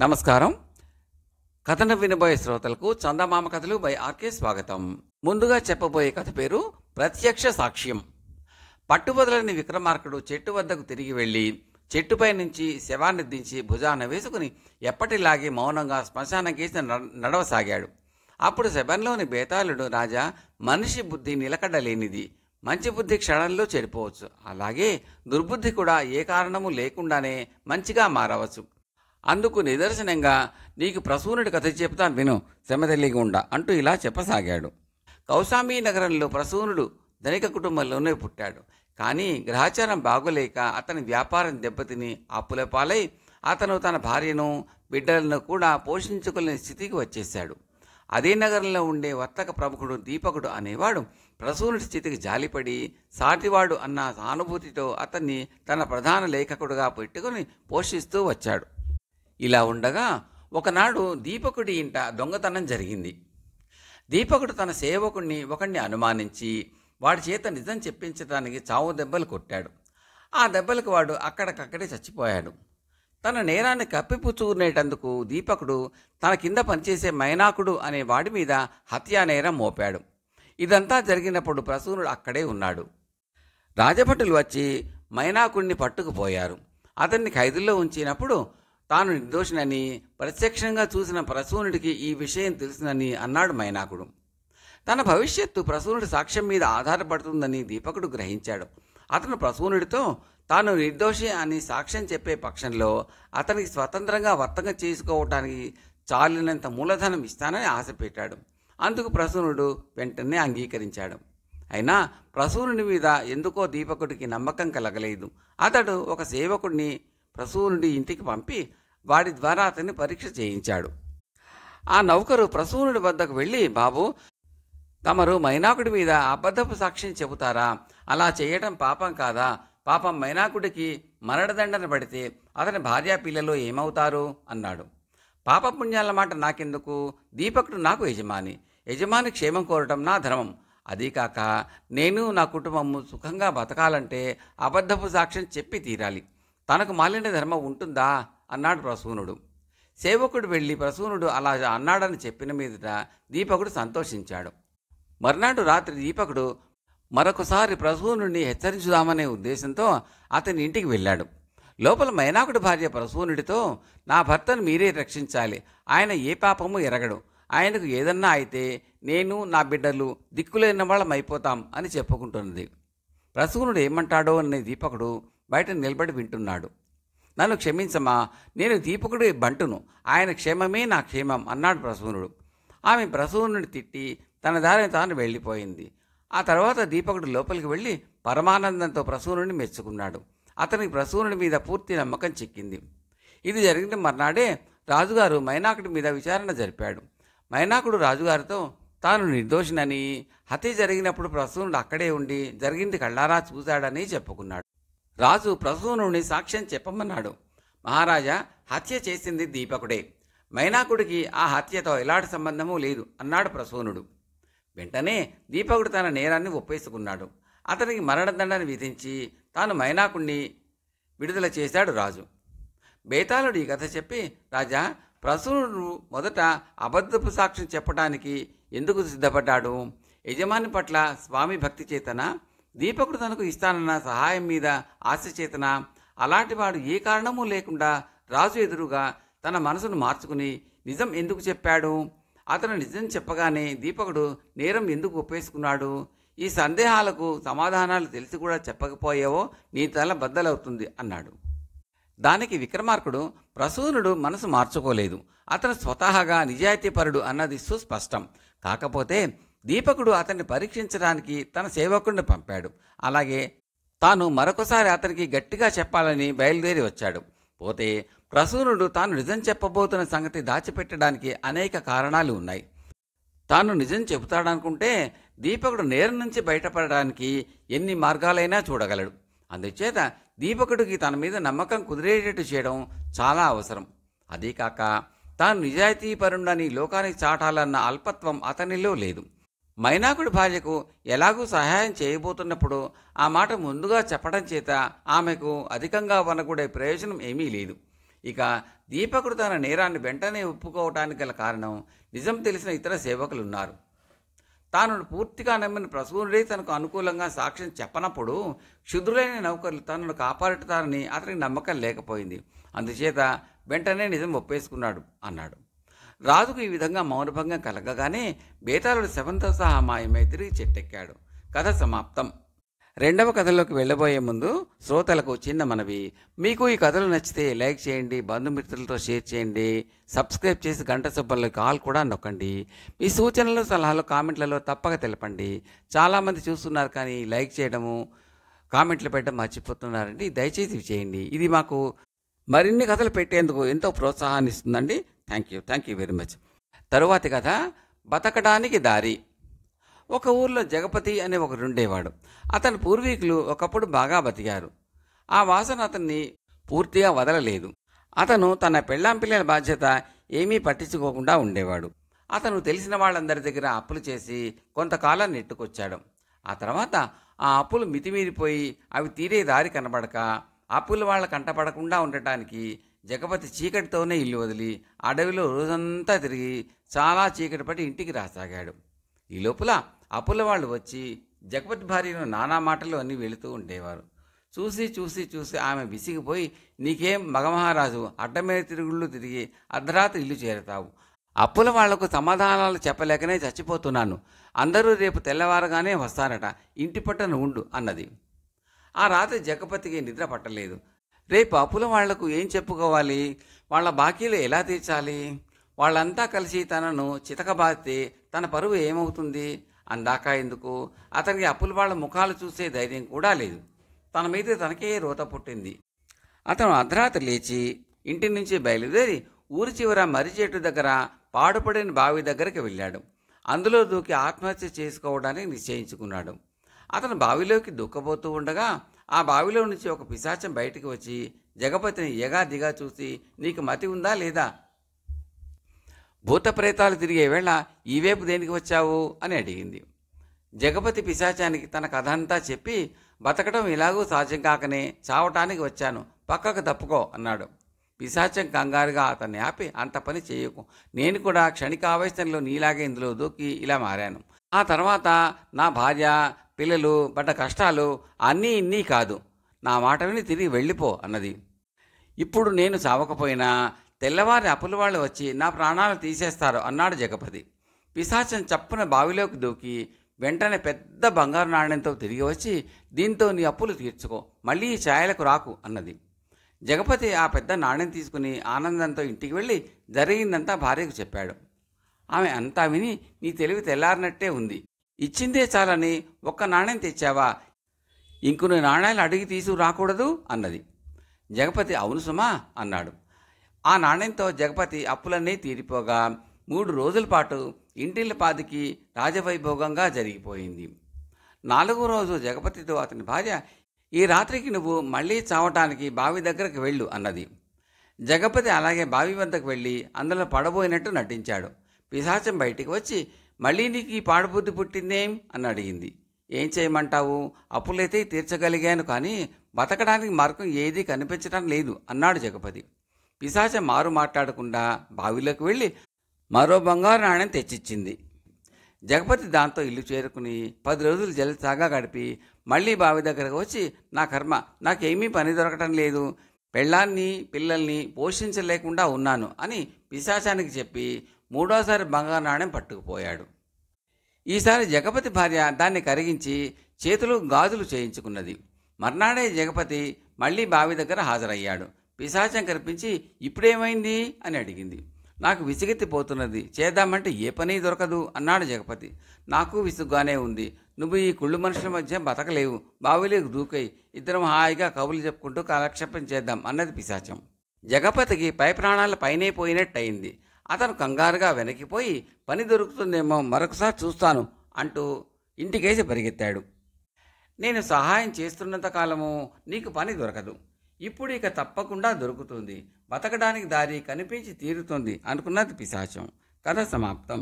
నమస్కారం. కథను వినబోయే శ్రోతలకు చందమామ కథలు బై ఆర్కే స్వాగతం. ముందుగా చెప్పబోయే కథ పేరు ప్రత్యక్ష సాక్ష్యం. పట్టుబదలని విక్రమార్కుడు చెట్టు వద్దకు తిరిగి వెళ్ళి చెట్టుపై నుంచి శవాన్ని దించి భుజాన వేసుకుని ఎప్పటిలాగే మౌనంగా శ్మశానం కేసి నడవసాగాడు. అప్పుడు శబంలోని బేతాళుడు, రాజా, మనిషి బుద్ధి నిలకడలేనిది. మంచి బుద్ధి క్షణంలో చెడిపోవచ్చు. అలాగే దుర్బుద్ధి కూడా ఏ కారణము లేకుండానే మంచిగా మారవచ్చు. అందుకు నిదర్శనంగా నీకు ప్రసూనుడి కథ చెప్తాను విను, శ్రమతెల్లిగుండా అంటూ ఇలా చెప్పసాగాడు. కౌశాంబీ నగరంలో ప్రసూనుడు ధనిక కుటుంబంలోనే పుట్టాడు. కానీ గ్రహచారం బాగోలేక అతని వ్యాపారం దెబ్బతిని అప్పుల పాలై అతను తన భార్యను బిడ్డలను కూడా పోషించుకోలేని స్థితికి వచ్చేశాడు. అదే నగరంలో ఉండే వర్తక ప్రముఖుడు దీపకుడు అనేవాడు ప్రసూనుడి స్థితికి జాలిపడి సాటివాడు అన్న సానుభూతితో అతన్ని తన ప్రధాన లేఖకుడుగా పెట్టుకుని పోషిస్తూ వచ్చాడు. ఇలా ఉండగా ఒకనాడు దీపకుడి ఇంట దొంగతనం జరిగింది. దీపకుడు తన సేవకుడిని ఒకడిని అనుమానించి వాడి చేత నిజం చెప్పించడానికి చావు దెబ్బలు కొట్టాడు. ఆ దెబ్బలకు వాడు అక్కడికక్కడే చచ్చిపోయాడు. తన నేరాన్ని కప్పిపుచ్చుకునేటందుకు దీపకుడు తన కింద పనిచేసే మైనాకుడు అనే వాడి మీద హత్యా నేరం మోపాడు. ఇదంతా జరిగినప్పుడు ప్రసూనుడు అక్కడే ఉన్నాడు. రాజభటులు వచ్చి మైనాకుడిని పట్టుకుపోయారు. అతన్ని ఖైదుల్లో ఉంచినప్పుడు తాను నిర్దోషినని ప్రత్యక్షంగా చూసిన ప్రసూనుడికి ఈ విషయం తెలుసునని అన్నాడు మైనాకుడు. తన భవిష్యత్తు ప్రసూనుడి సాక్ష్యం మీద ఆధారపడుతుందని దీపకుడు గ్రహించాడు. అతను ప్రసూనుడితో తాను నిర్దోషి అని సాక్ష్యం చెప్పే పక్షంలో అతనికి స్వతంత్రంగా వర్తకం చేసుకోవటానికి చాలినంత మూలధనం ఇస్తానని ఆశ పెట్టాడు. అందుకు ప్రసూనుడు వెంటనే అంగీకరించాడు. అయినా ప్రసూనుడి మీద ఎందుకో దీపకుడికి నమ్మకం కలగలేదు. అతడు ఒక సేవకుడిని ప్రసూనుడి ఇంటికి పంపి వాడి ద్వారా అతన్ని పరీక్ష చేయించాడు. ఆ నౌకరు ప్రసూనుడి వద్దకు వెళ్ళి, బాబు, తమరు మైనాకుడి మీద అబద్ధపు సాక్ష్యం చెబుతారా? అలా చేయటం పాపం కాదా? పాపం మైనాకుడికి మరణదండన పడితే అతని భార్యా పిల్లలు ఏమవుతారు అన్నాడు. పాపపుణ్యాల మాట నాకెందుకు? దీపకుడు నాకు యజమాని. యజమాని క్షేమం కోరటం నా ధర్మం. అదీకాక నేను నా కుటుంబము సుఖంగా బతకాలంటే అబద్ధపు సాక్ష్యం చెప్పి తీరాలి. తనకు మాలిన ధర్మం ఉంటుందా అన్నాడు ప్రసూనుడు. సేవకుడు వెళ్ళి ప్రసూనుడు అలా అన్నాడని చెప్పిన మీదట దీపకుడు సంతోషించాడు. మర్నాడు రాత్రి దీపకుడు మరొకసారి ప్రసూనుడిని హెచ్చరించుదామనే ఉద్దేశంతో అతని ఇంటికి వెళ్ళాడు. లోపల మైనాకుడి భార్య ప్రసూనుడితో, నా భర్తను మీరే రక్షించాలి. ఆయన ఏ పాపము ఎరగడు. ఆయనకు ఏదన్నా అయితే నేను నా బిడ్డలు దిక్కులేని వాళ్ళం అయిపోతాం అని చెప్పుకుంటున్నది. ప్రసూనుడు ఏమంటాడో అనే దీపకుడు బయట నిలబడి వింటున్నాడు. నన్ను క్షమించమా, నేను దీపకుడి బంటును. ఆయన క్షేమమే నా క్షేమం అన్నాడు ప్రసూనుడు. ఆమె ప్రసూనుడిని తిట్టి తన దారిని తాను వెళ్ళిపోయింది. ఆ తర్వాత దీపకుడు లోపలికి వెళ్ళి పరమానందంతో ప్రసూనుడిని మెచ్చుకున్నాడు. అతనికి ప్రసూనుడి మీద పూర్తి నమ్మకం చిక్కింది. ఇది జరిగిన మర్నాడే రాజుగారు మైనాకుడి మీద విచారణ జరిపాడు. మైనాకుడు రాజుగారితో తాను నిర్దోషినని, హత్య జరిగినప్పుడు ప్రసూనుడు అక్కడే ఉండి జరిగింది కళ్ళారా చూశాడని చెప్పుకున్నాడు. రాజు ప్రసూనుడిని సాక్ష్యం చెప్పమన్నాడు. మహారాజా, హత్య చేసింది దీపకుడే. మైనాకుడికి ఆ హత్యతో ఎలాంటి సంబంధమూ లేదు అన్నాడు ప్రసూనుడు. వెంటనే దీపకుడు తన నేరాన్ని ఒప్పేసుకున్నాడు. అతనికి మరణదండన విధించి తాను మైనాకుడిని విడుదల చేశాడు రాజు. బేతాళుడు ఈ కథ చెప్పి, రాజా, ప్రసూనుడు మొదట అబద్ధపు సాక్ష్యం చెప్పడానికి ఎందుకు సిద్ధపడ్డాడు? యజమాని పట్ల స్వామి భక్తి చేతనా? దీపకుడు తనకు ఇస్తానన్న సహాయం మీద ఆశ చేతనా? అలాంటి వాడు ఏ కారణమూ లేకుండా రాజు ఎదురుగా తన మనసును మార్చుకుని నిజం ఎందుకు చెప్పాడు? అతను నిజం చెప్పగానే దీపకుడు నేరం ఎందుకు ఒప్పేసుకున్నాడు? ఈ సందేహాలకు సమాధానాలు తెలిసి కూడా చెప్పకపోయావో నీ తల బద్దలవుతుంది అన్నాడు. దానికి విక్రమార్కుడు, ప్రసూనుడు మనసు మార్చుకోలేదు. అతను స్వతహాగా నిజాయితీపరుడు అన్నది సుస్పష్టం. కాకపోతే దీపకుడు అతన్ని పరీక్షించడానికి తన సేవకుడిని పంపాడు. అలాగే తాను మరొకసారి అతనికి గట్టిగా చెప్పాలని బయలుదేరి వచ్చాడు. పోతే ప్రసూనుడు తాను నిజం చెప్పబోతున్న సంగతి దాచిపెట్టడానికి అనేక కారణాలు ఉన్నాయి. తాను నిజం చెబుతాడనుకుంటే దీపకుడు నేరం నుంచి బయటపడడానికి ఎన్ని మార్గాలైనా చూడగలడు. అందుచేత దీపకుడికి తన మీద నమ్మకం కుదిరేటట్టు చేయడం చాలా అవసరం. అదీకాక తాను నిజాయితీపరుడని లోకానికి చాటాలన్న అల్పత్వం అతనిలో లేదు. మైనాకుడి భార్యకు ఎలాగూ సహాయం చేయబోతున్నప్పుడు ఆ మాట ముందుగా చెప్పడం చేత ఆమెకు అధికంగా వనకూడే ప్రయోజనం ఏమీ లేదు. ఇక దీపకుడు తన నేరాన్ని వెంటనే ఒప్పుకోవటానికి గల కారణం నిజం తెలిసిన ఇతర సేవకులున్నారు. తాను పూర్తిగా నమ్మిన ప్రసూనుడే తనకు అనుకూలంగా సాక్ష్యం చెప్పనప్పుడు క్షుద్రులైన నౌకర్లు తనను కాపాడుతారని అతనికి నమ్మకం లేకపోయింది. అందుచేత వెంటనే నిజం ఒప్పేసుకున్నాడు అన్నాడు. రాజుకు ఈ విధంగా మౌనభంగం కలగగానే బేతాళుడు శవంతో సహా మాయమై తిరిగి చెట్టెక్కాడు. కథ సమాప్తం. రెండవ కథలోకి వెళ్ళబోయే ముందు శ్రోతలకు చిన్న మనవి. మీకు ఈ కథలు నచ్చితే లైక్ చేయండి, బంధుమిత్రులతో షేర్ చేయండి, సబ్స్క్రైబ్ చేసి గంట సుబ్బల్లో కాల్ కూడా నొక్కండి. మీ సూచనలు సలహాలు కామెంట్లలో తప్పక తెలపండి. చాలామంది చూస్తున్నారు కానీ లైక్ చేయడము కామెంట్లు పెట్టడం మర్చిపోతున్నారండి. దయచేసి ఇవి చేయండి. ఇది మాకు మరిన్ని కథలు పెట్టేందుకు ఎంతో ప్రోత్సాహాన్ని ఇస్తుందండి. Thank you very much. తరువాతి కథ బతకడానికి దారి. ఒక ఊర్లో జగపతి అనే ఒకరుండేవాడు. అతని పూర్వీకులు ఒకప్పుడు బాగా బతికారు. ఆ వాసన అతన్ని పూర్తిగా వదలలేదు. అతను తన పెళ్ళాం పిల్లల బాధ్యత ఏమీ పట్టించుకోకుండా ఉండేవాడు. అతను తెలిసిన వాళ్ళందరి దగ్గర అప్పులు చేసి కొంతకాలం నెట్టుకొచ్చాడు. ఆ తర్వాత ఆ అప్పులు మితిమీరిపోయి అవి తీరే దారి కనబడక అప్పులు వాళ్ళ కంటపడకుండా ఉండటానికి జగపతి చీకటితోనే ఇల్లు వదిలి అడవిలో రోజంతా తిరిగి చాలా చీకటి పట్టి ఇంటికి రాసాగాడు. ఈ లోపల అప్పుల వాళ్ళు వచ్చి జగపతి భార్యను నానా మాటలు అన్నీ వెళుతూ ఉండేవారు. చూసి చూసి చూసి ఆమె విసిగిపోయి, నీకేం మగమహారాజు, అడ్డమేర తిరుగుళ్ళు తిరిగి అర్ధరాత్రి ఇల్లు చేరతావు. అప్పుల వాళ్లకు సమాధానాలు చెప్పలేకనే చచ్చిపోతున్నాను. అందరూ రేపు తెల్లవారగానే వస్తారట, ఇంటి పట్టను ఉండు అన్నది. ఆ రాత్రి జగపతికి నిద్ర పట్టలేదు. రేపు అప్పుల వాళ్లకు ఏం చెప్పుకోవాలి, వాళ్ళ బాకీలు ఎలా తీర్చాలి, వాళ్ళంతా కలిసి తనను చితకబాస్తే తన పరువు ఏమవుతుంది, అందాక ఎందుకు అతనికి అప్పుల వాళ్ళ ముఖాలు చూసే ధైర్యం కూడా లేదు. తన మీద తనకే రోత పుట్టింది. అతను అర్ధరాత్రి లేచి ఇంటి నుంచి బయలుదేరి ఊరి చివర మర్రి చెట్టు దగ్గర పాడుపడిన బావి దగ్గరికి వెళ్ళాడు. అందులో దూకి ఆత్మహత్య చేసుకోవడానికి నిశ్చయించుకున్నాడు. అతను బావిలోకి దూకబోతూ ఉండగా ఆ బావిలో నుంచి ఒక పిశాచం బయటికి వచ్చి జగపతిని ఎగాదిగా చూసి, నీకు మతి ఉందా లేదా, భూత ప్రేతాలు తిరిగే వేళ ఈవేపు దేనికి వచ్చావు అని అడిగింది. జగపతి పిశాచానికి తన కథ అంతా చెప్పి, బతకడం ఎలాగూ సాధ్యం కాకనే చావటానికి వచ్చాను, పక్కకు తప్పుకో అన్నాడు. పిశాచం కంగారుగా అతన్ని ఆపి, అంత పని చేయకు, నేను కూడా క్షణికావేశంలో నీలాగే ఇందులో దూకి ఇలా మారాను. ఆ తర్వాత నా భార్య పిల్లలు పడ్డ కష్టాలు అన్నీ ఇన్నీ కాదు, నా మాట విని తిరిగి వెళ్ళిపో అన్నది. ఇప్పుడు నేను చావకపోయినా తెల్లవారి అప్పుల వాళ్ళు వచ్చి నా ప్రాణాలు తీసేస్తారు అన్నాడు జగపతి. పిశాచం చప్పున బావిలోకి దూకి వెంటనే పెద్ద బంగారు నాణ్యంతో తిరిగి వచ్చి, దీంతో నీ అప్పులు తీర్చుకో, మళ్ళీ ఈ ఛాయలకు రాకు అన్నది. జగపతి ఆ పెద్ద నాణ్యం తీసుకుని ఆనందంతో ఇంటికి వెళ్ళి జరిగిందంతా భార్యకు చెప్పాడు. ఆమె అంతా విని, నీ తెలివి తెల్లారినట్టే ఉంది, ఇచ్చిందే చాలని ఒక్క నాణ్యం తెచ్చావా, ఇంకొన్ని నాణ్యాలు అడిగి తీసుకు రాకూడదు అన్నది. జగపతి అవును సుమా అన్నాడు. ఆ నాణ్యంతో జగపతి అప్పులన్నీ తీరిపోగా 3 రోజుల పాటు ఇంటిళ్ళ పాదికి రాజవైభోగంగా జరిగిపోయింది. 4వ రోజు జగపతితో అతని భార్య, ఈ రాత్రికి నువ్వు మళ్ళీ చావటానికి బావి దగ్గరకు వెళ్ళు అన్నది. జగపతి అలాగే బావి వద్దకు వెళ్ళి అందులో పడబోయినట్టు నటించాడు. పిశాచం బయటికి వచ్చి, మళ్ళీ నీకు ఈ పాడుబుద్ధి పుట్టిందేం అని అడిగింది. ఏం చేయమంటావు, అప్పులైతే తీర్చగలిగాను కానీ బతకడానికి మార్గం ఏదీ కనిపించడం లేదు అన్నాడు జగపతి. పిశాచం మారు మాట్లాడకుండా బావిలోకి వెళ్ళి మరో బంగారు నాణ్యం తెచ్చిచ్చింది. జగపతి దాంతో ఇల్లు చేరుకుని 10 రోజులు జలసాగా గడిపి మళ్ళీ బావి దగ్గరకు వచ్చి, నా కర్మ, నాకేమీ పని దొరకటం లేదు, పెళ్ళాన్ని పిల్లల్ని పోషించలేకుండా ఉన్నాను అని పిశాచానికి చెప్పి 3వసారి బంగారు నాణ్యం పట్టుకుపోయాడు. ఈసారి జగపతి భార్య దాన్ని కరిగించి చేతులు గాజులు చేయించుకున్నది. మర్నాడే జగపతి మళ్ళీ బావి దగ్గర హాజరయ్యాడు. పిశాచం కనిపించి, ఇప్పుడేమైంది అని అడిగింది. నాకు విసిగెత్తిపోతున్నది, చేద్దామంటే ఏ పని దొరకదు అన్నాడు జగపతి. నాకు విసుగ్గానే ఉంది, నువ్వు ఈ కుళ్ళు మనుషుల మధ్య బతకలేవు, బావిలోకి దూకై ఇద్దరం హాయిగా కబుర్లు చెప్పుకుంటూ కాలక్షేపం చేద్దాం అన్నది పిశాచం. జగపతికి పై ప్రాణాల పైనే పోయినట్టయింది. అతను కంగారుగా వెనక్కిపోయి, పని దొరుకుతుందేమో మరొకసారి చూస్తాను అంటూ ఇంటికేసి పరిగెత్తాడు. నేను సహాయం చేస్తున్నంత కాలము నీకు పని దొరకదు, ఇప్పుడు ఇక తప్పకుండా దొరుకుతుంది, బతకడానికి దారి కనిపించి తీరుతుంది అనుకున్నది పిశాచం. కథ సమాప్తం.